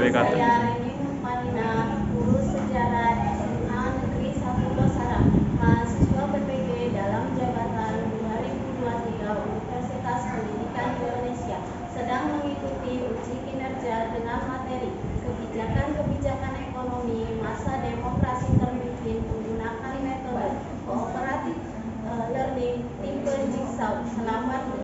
wabarakatuh. Saya Rini Mukmalina, guru sejarah SMA Negeri 1 Losarang, mahasiswa PPG dalam jabatan 2023 Universitas Pendidikan Indonesia, sedang mengikuti uji kinerja dengan materi kebijakan-kebijakan ekonomi masa demokrasi terpimpin menggunakan metode cooperative learning tipe Jigsaw. Selamat.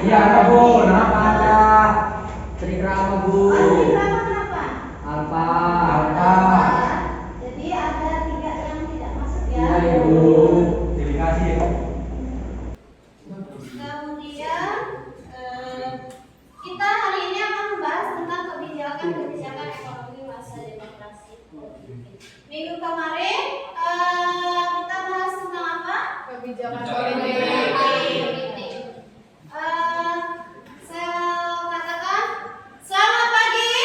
Iya, ada Bu. Kenapa ada? Trikrama Bu. Trikrama kenapa? Alfa. Jadi ada 3 yang tidak masuk ya. Iya Bu. Terima kasih. Kemudian kita hari ini akan membahas tentang kebijakan ekonomi masa demokrasi. Minggu kemarin kita bahas tentang apa? Kebijakan politik. Saya katakan selamat pagi.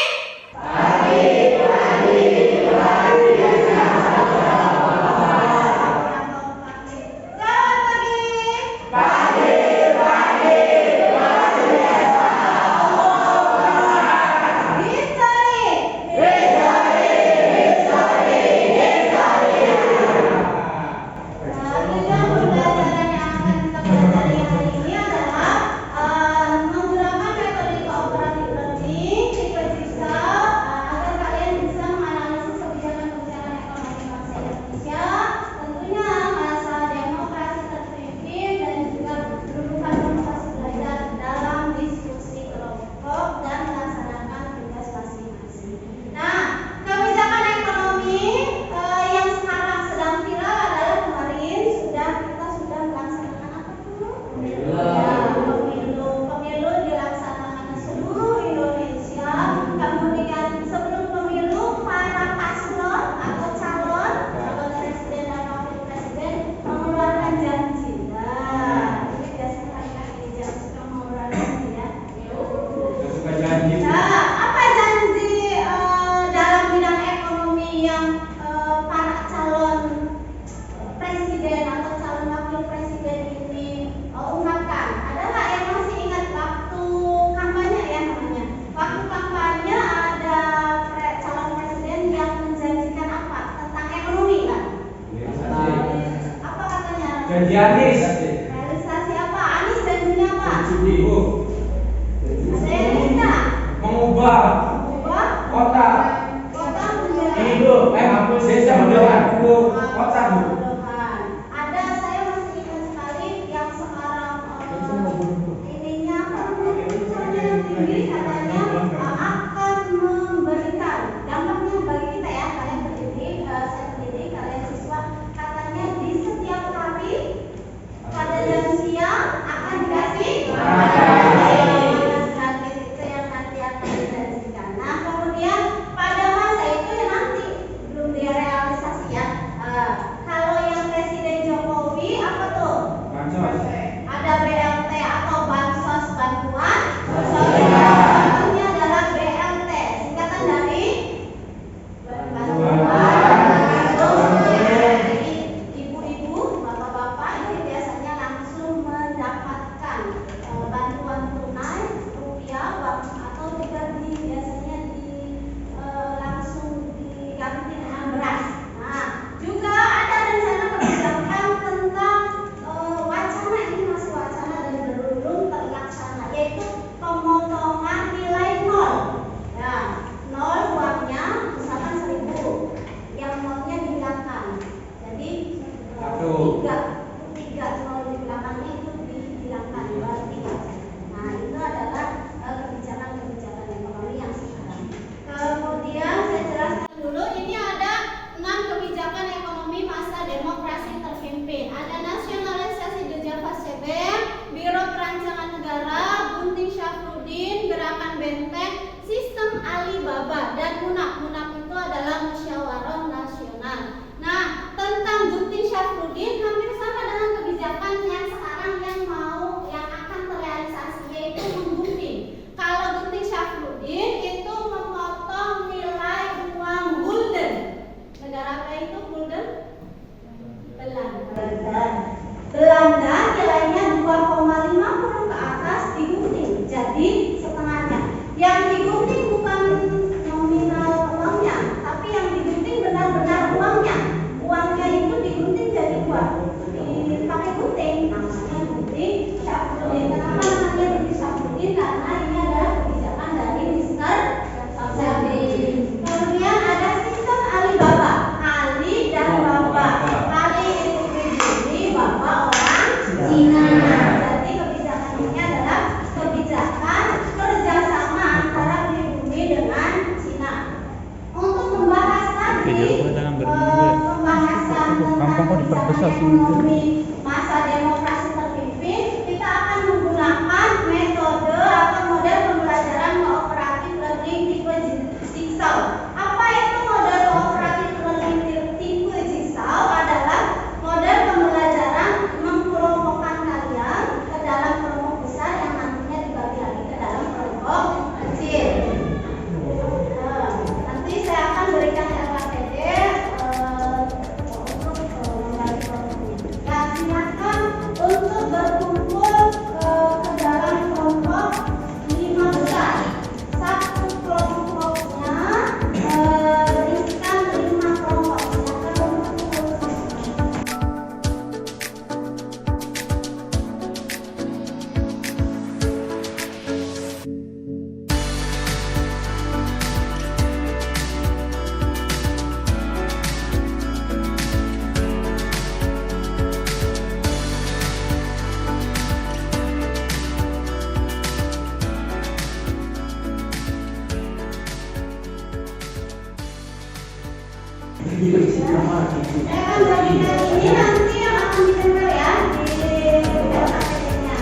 Janji Anies. Realisasi apa? Anies janjinya apa? Ibu. Ada yang minta Mengubah kota menjadi desa menjadi kota Bu. ada, saya masih ingat sekali yang sekarang pembahasan Gampang kok diperbesar sih. ekonomi masa demokrasi terpimpin, kita akan menggunakan metode atau model pembelajaran kooperatif learning tipe Jigsaw. Apa itu model kooperatif learning tipe Jigsaw? Adalah model pembelajaran mengkelompokkan kalian ke dalam kelompok besar yang nantinya dibagi lagi ke dalam kelompok kecil. Nanti saya akan berikan LKPD ya, silakan untuk berkumpul ke dalam kelompok 5 besar. Satu kelompoknya berisikan 5 kelompok. Silakan untuk saya akan bagikan ini nanti yang akan ditempel ya di LKPD-nya.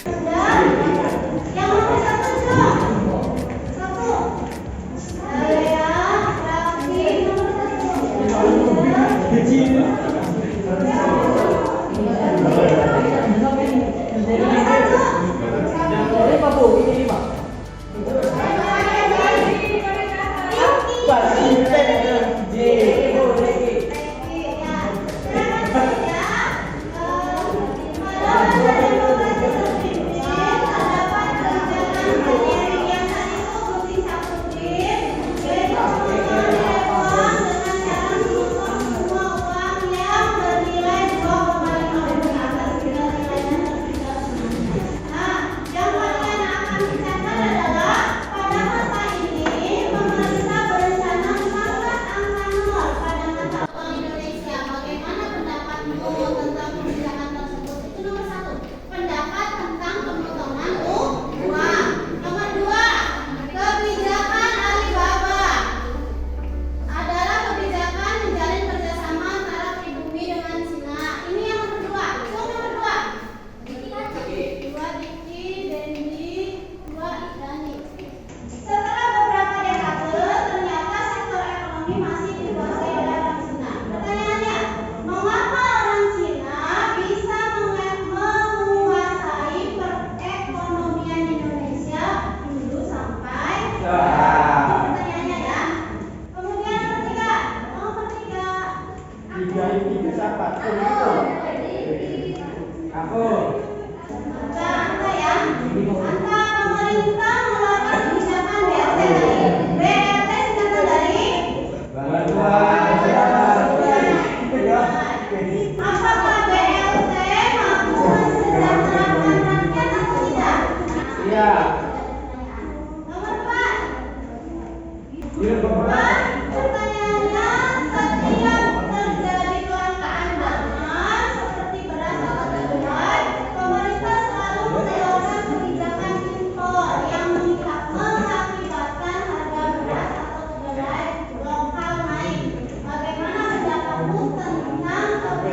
Sudah, yang nomor 1 dong. 1. Saya lagi nomor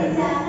3.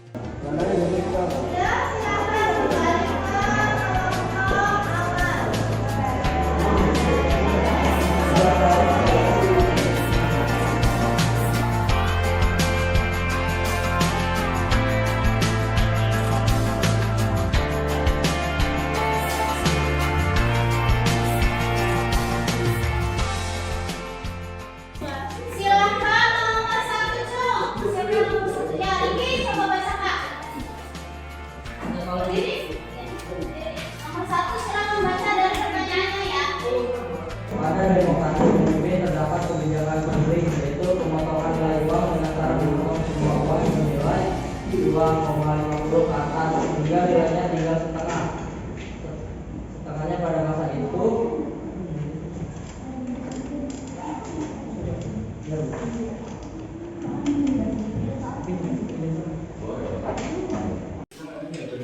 Sudah, silakan kembali ke kelompok awal. Silakan nomor 1, Cung. Siapa yang nomor 1? Ya, Riki, coba baca, Kak. Berdiri. Nomor 1, silakan baca dari pertanyaannya ya. Pada demokrasi pemimpin terdapat kebijakan penting, yaitu pemotongan nilai uang dengan cara memotong semua uang bernilai 2,50 ke atas hingga nilainya tinggal setengah. Setengahnya pada masa itu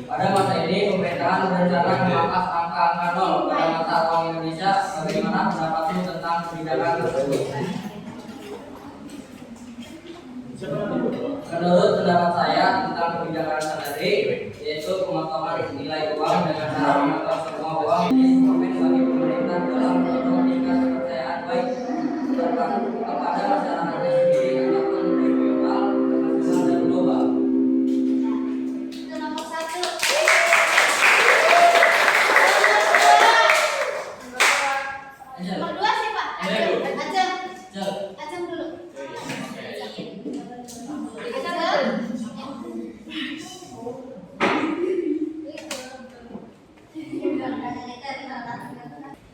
pada masa ini pemerintahan berencana memangkas angka-angka nol pada mata uang Indonesia. Bagaimana pendapatmu tentang kebijakan tersebut? Menurut pendapat saya tentang kebijakan tadi, yaitu pemotongan nilai uang dengan cara memotong semua uang, ini instrumen bagi pemerintah dalam mendorong tingkat kepercayaan baik kepada masyarakatnya sendiri ataupun regional, nasional dan global. Itu nomor 1. Nomor 2 siapa? Ajeng. Ajeng dulu.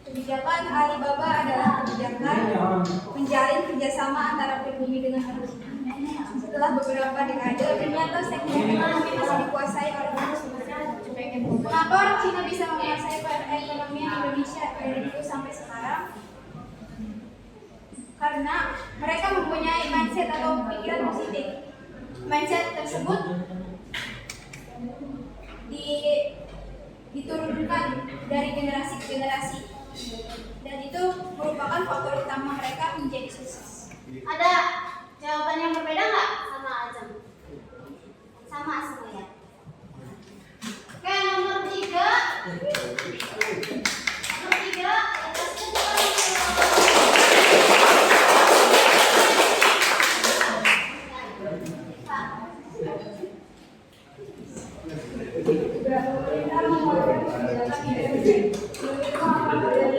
Kebijakan Alibaba adalah kebijakan menjalin kerjasama antara pribumi dengan manusia. Setelah beberapa dekade, ternyata sektor ekonomi masih dikuasai oleh manusia. Mengapa orang Cina bisa menguasai perekonomian Indonesia dari dulu sampai sekarang? Karena mereka mempunyai mindset atau pikiran positif. Mindset tersebut diturunkan dari generasi ke generasi, dan itu merupakan faktor utama mereka menjadi sukses. Ada jawaban yang berbeda nggak sama Ajeng? Sama semua ya. Oke, nomor 3. Nomor 3. Pemerintah mengeluarkan kebijakan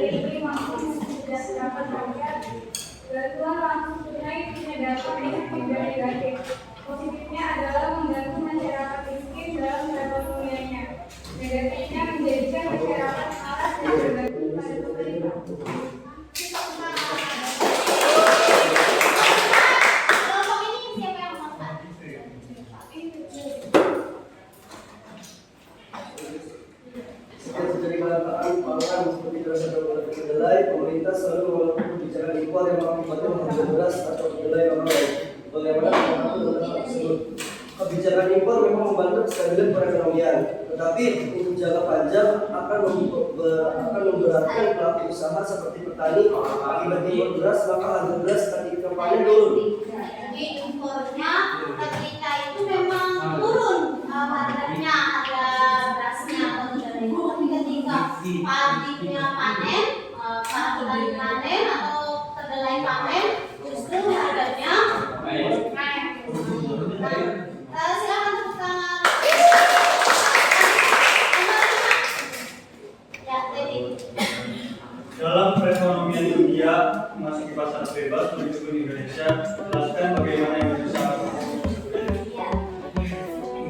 yang mampu mensejahterakan rakyat. Bantuan langsung tunai punya dampak negatif. Positifnya adalah membantu masyarakat miskin dalam perekonomiannya. Negatifnya menjadikan masyarakat malas dan bergantung pada pemerintah. Kelompok ini siapa yang menonton? Seperti dari kelangkaan pangan seperti beras atau kedelai, pemerintah selalu melakukan kebijakan impor yang mengakibatkan harga beras atau kedelai yang naik. Bagaimana pendapat tentang hal tersebut? Kebijakan impor memang membantu kestabilan perekonomian, tetapi untuk jangka panjang akan memberatkan pelaku usaha seperti petani. Akibat impor beras, maka harga beras ketika panen turun. Jadi impornya ketika itu memang turun harganya, harga berasnya atau kedelai itu, tapi ketika pabriknya panen, para petani panen atau kedelai panen, justru harganya naik. Silakan tepuk tangan. Ya, jadi Dalam perekonomian dunia memasuki pasar bebas menuju Indonesia, jelaskan bagaimana Indonesia ya.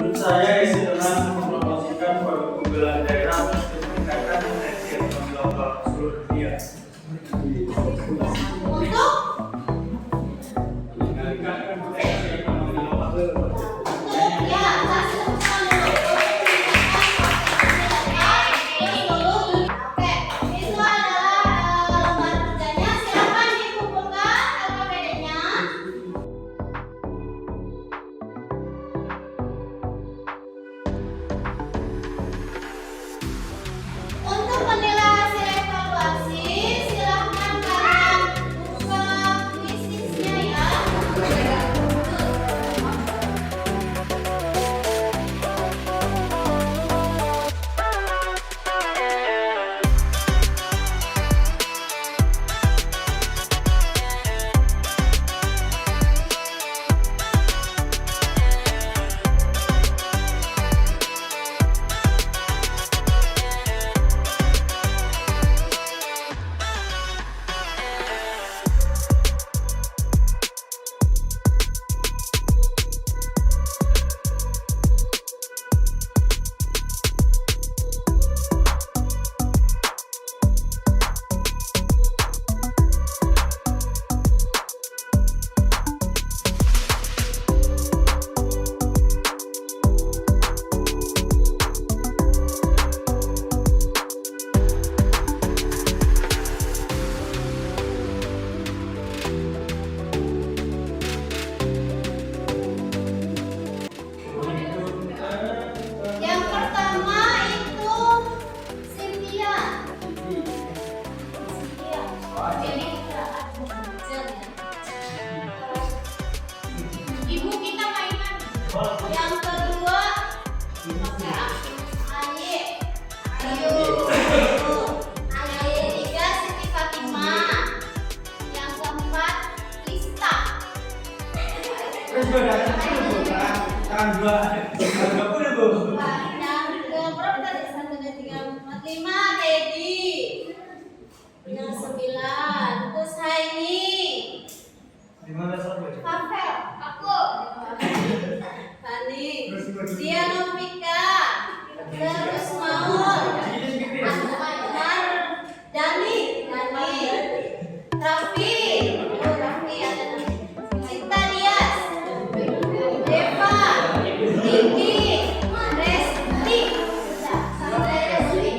menurut saya isi dengan mempromosikan produk unggulan daerah untuk meningkatkan potensi ekonomi lokal seluruh dunia. Untuk Meningkatkan potensi ekonomi lokal. ya, kasih tepuk tangan dulu. Oke, itu adalah lembar kerjanya. Silakan dikumpulkan LKPD-nya. Yang kedua pakai AY. Ayo. Yang ketiga Siti Fatimah. Yang keempat Lista. Terus gue datang dulu, tangan gua udah bu. Yang keberapa tadi? 1, 2, 3, 4, 5 Dedi. Yang 9 terus Haini. Di mana satu? Pavel, aku. Tani. Dia Novika. Terus Maul. Akbar. Dani. Raffi. Oh, Raffi ada. Cinta Dias. Deva. Diki. Resti. Sudah. Sampai Resti.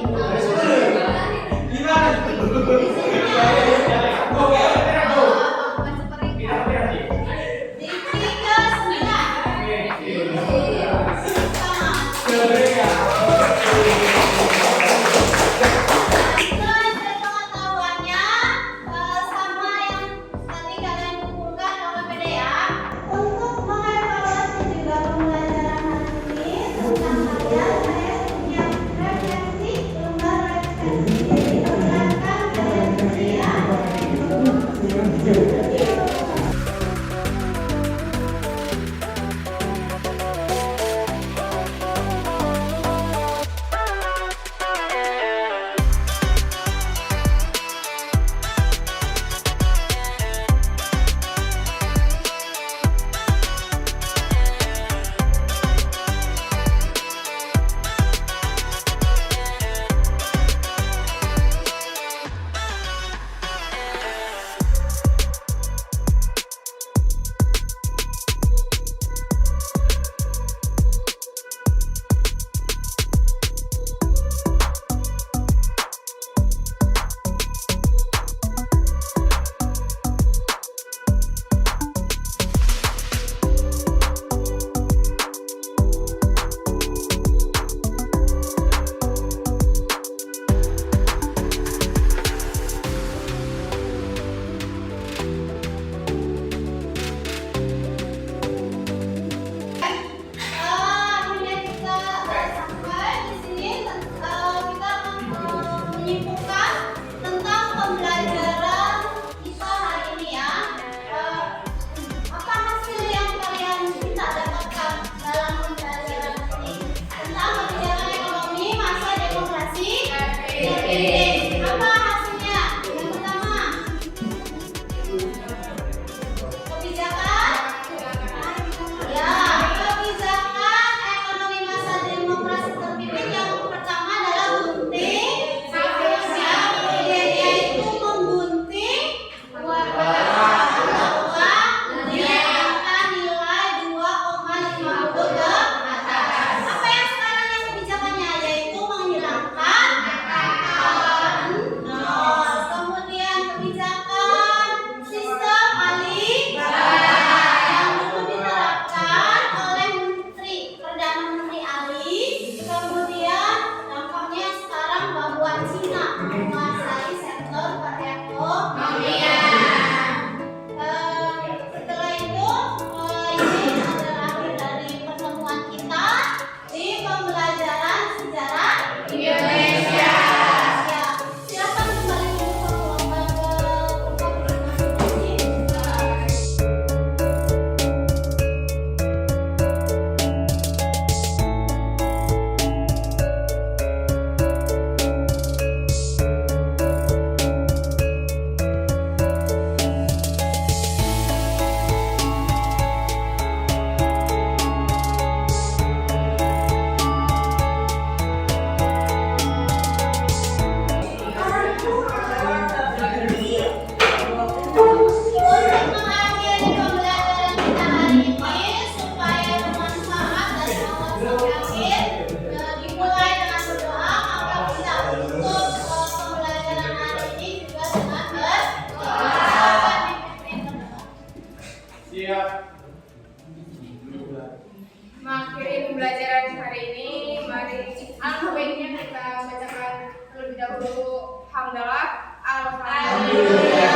Mengakhiri pembelajaran hari ini, mari alangkah baiknya kita bacakan terlebih dahulu hamdalah. Alhamdulillah.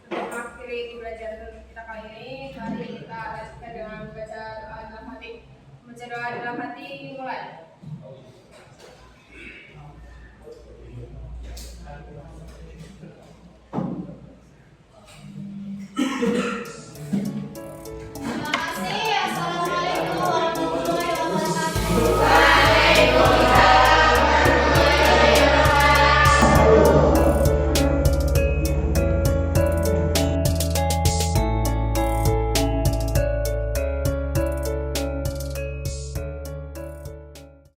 Mengakhiri pelajaran kita kali ini. Mari kita lanjutkan dengan membaca doa dalam hati. Membaca doa dalam hati, mulai.